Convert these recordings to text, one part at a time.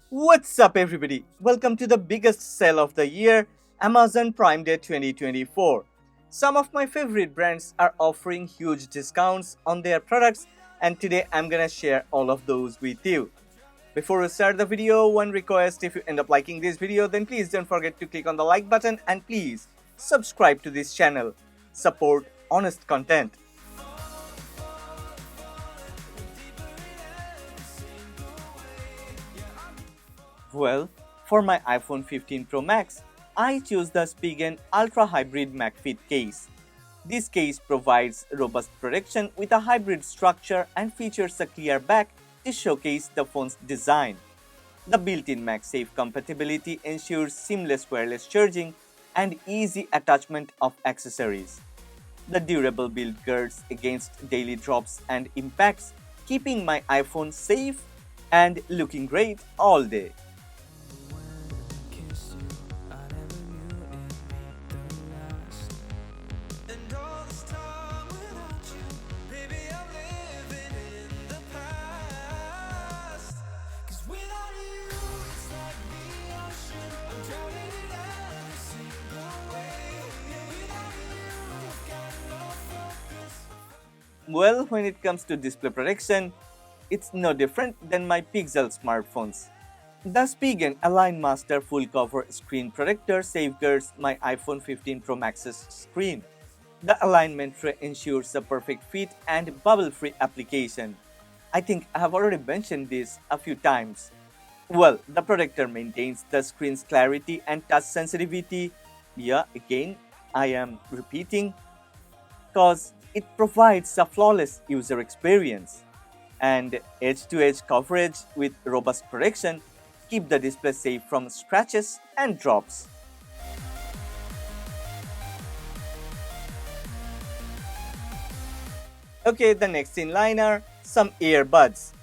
What's up, everybody? Welcome to the biggest sale of the year, Amazon Prime Day 2024. Some of my favorite brands are offering huge discounts on their products, and today I'm gonna share all of those with you. Before we start the video, one request: if you end up liking this video, then please don't forget to click on the like button and please subscribe to this channel. Support honest content. Well, for my iPhone 15 Pro Max, I chose the Spigen Ultra Hybrid MagFit case. This case provides robust protection with a hybrid structure and features a clear back to showcase the phone's design. The built-in MagSafe compatibility ensures seamless wireless charging and easy attachment of accessories. The durable build guards against daily drops and impacts, keeping my iPhone safe and looking great all day. Well, when it comes to display protection, it's no different than my Pixel smartphones. The Spigen AlignMaster full cover screen protector safeguards my iPhone 15 Pro Max's screen. The alignment tray ensures a perfect fit and bubble-free application. I think I have already mentioned this a few times. Well, the protector maintains the screen's clarity and touch sensitivity. Yeah, again, I am repeating, because it provides a flawless user experience. And edge-to-edge coverage with robust protection keep the display safe from scratches and drops. Okay, the next in line are some earbuds.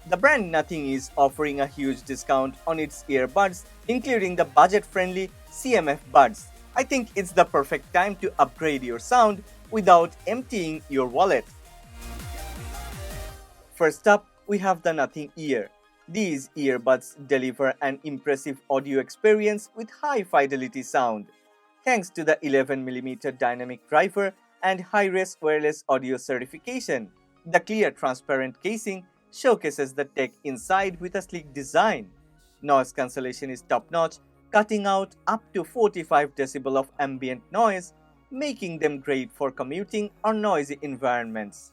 The brand Nothing is offering a huge discount on its earbuds, including the budget-friendly CMF Buds. I think it's the perfect time to upgrade your sound without emptying your wallet. First up, we have the Nothing Ear. These earbuds deliver an impressive audio experience with high fidelity sound. Thanks to the 11mm dynamic driver and high-res wireless audio certification, the clear transparent casing showcases the tech inside with a sleek design. Noise cancellation is top-notch, cutting out up to 45 decibel of ambient noise, making them great for commuting or noisy environments.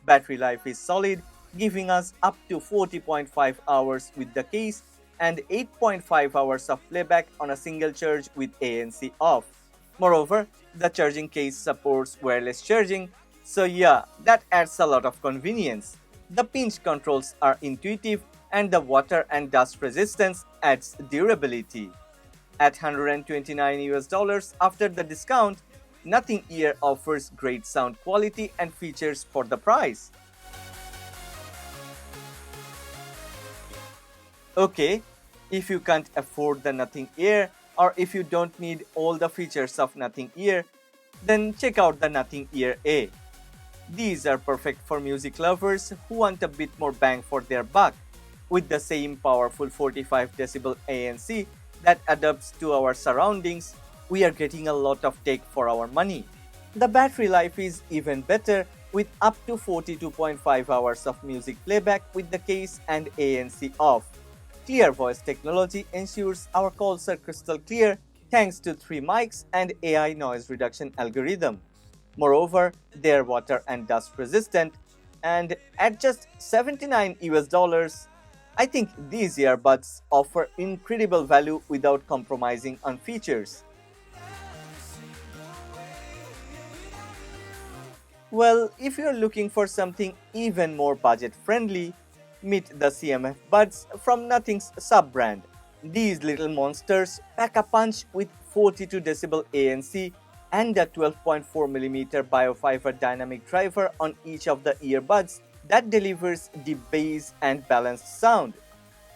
Battery life is solid, giving us up to 40.5 hours with the case and 8.5 hours of playback on a single charge with ANC off. Moreover, the charging case supports wireless charging, so yeah, that adds a lot of convenience. The pinch controls are intuitive and the water and dust resistance adds durability. At $129 after the discount, Nothing Ear offers great sound quality and features for the price. Okay, if you can't afford the Nothing Ear or if you don't need all the features of Nothing Ear, then check out the Nothing Ear A. These are perfect for music lovers who want a bit more bang for their buck. With the same powerful 45 decibel ANC that adapts to our surroundings, we are getting a lot of tech for our money. The battery life is even better with up to 42.5 hours of music playback with the case and ANC off. Clear voice technology ensures our calls are crystal clear thanks to 3 mics and AI noise reduction algorithm. Moreover, they are water and dust resistant, and at just $79, I think these earbuds offer incredible value without compromising on features. Well, if you're looking for something even more budget-friendly, meet the CMF Buds from Nothing's sub-brand. These little monsters pack a punch with 42 decibel ANC and a 12.4mm biofiber dynamic driver on each of the earbuds that delivers deep bass and balanced sound.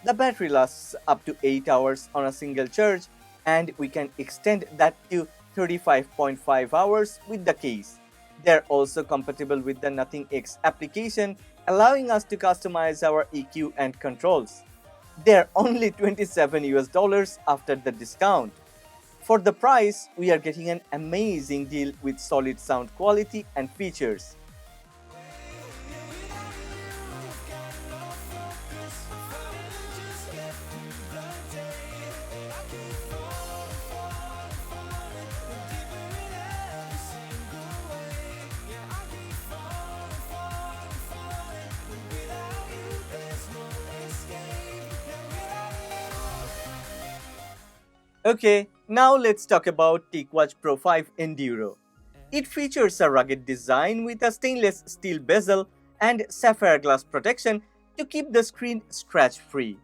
The battery lasts up to 8 hours on a single charge, and we can extend that to 35.5 hours with the case. They're also compatible with the Nothing X application, allowing us to customize our EQ and controls. They're only 27 US dollars after the discount. For the price, we are getting an amazing deal with solid sound quality and features. Okay, now let's talk about TicWatch Pro 5 Enduro. It features a rugged design with a stainless steel bezel and sapphire glass protection to keep the screen scratch-free.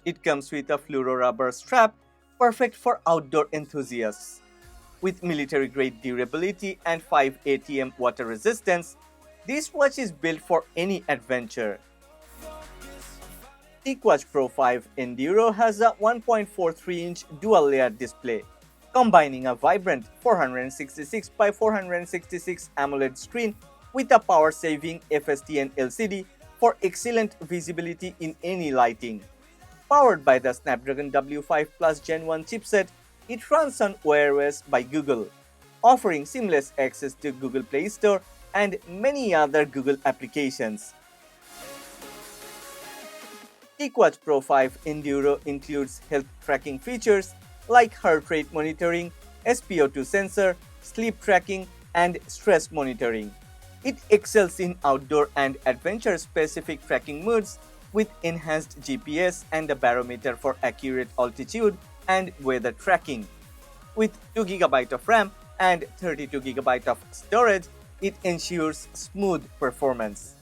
It comes with a fluoro rubber strap, perfect for outdoor enthusiasts. With military-grade durability and 5 ATM water resistance, this watch is built for any adventure. TicWatch Pro 5 Enduro has a 1.43-inch dual-layer display, combining a vibrant 466 by 466 AMOLED screen with a power-saving FSTN LCD for excellent visibility in any lighting. Powered by the Snapdragon W5 Plus Gen 1 chipset, it runs on Wear OS by Google, offering seamless access to Google Play Store and many other Google applications. TicWatch Pro 5 Enduro includes health tracking features like heart rate monitoring, SpO2 sensor, sleep tracking, and stress monitoring. It excels in outdoor and adventure-specific tracking modes with enhanced GPS and a barometer for accurate altitude and weather tracking. With 2GB of RAM and 32GB of storage, it ensures smooth performance.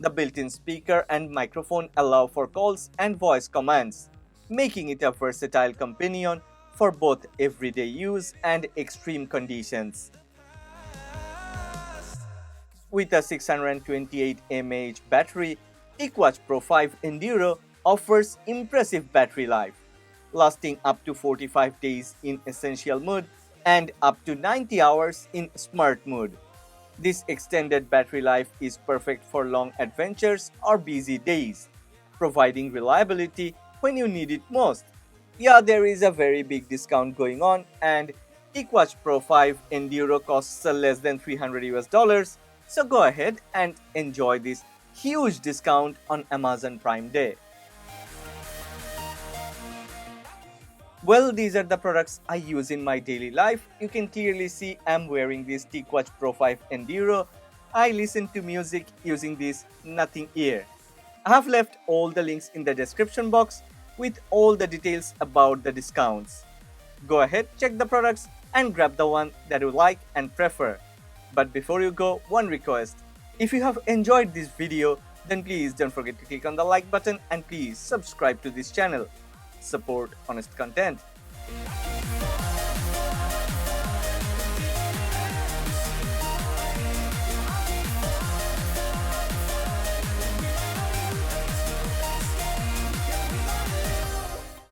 The built-in speaker and microphone allow for calls and voice commands, making it a versatile companion for both everyday use and extreme conditions. With a 628 mAh battery, TicWatch Pro 5 Enduro offers impressive battery life, lasting up to 45 days in essential mode and up to 90 hours in smart mode. This extended battery life is perfect for long adventures or busy days, providing reliability when you need it most. Yeah, there is a very big discount going on, and TicWatch Pro 5 Enduro costs less than 300 US dollars, so go ahead and enjoy this huge discount on Amazon Prime Day. Well, these are the products I use in my daily life. You can clearly see I'm wearing this TicWatch Pro 5 Enduro. I listen to music using this Nothing Ear. I have left all the links in the description box with all the details about the discounts. Go ahead, check the products and grab the one that you like and prefer. But before you go, one request. If you have enjoyed this video, then please don't forget to click on the like button and please subscribe to this channel. Support honest content.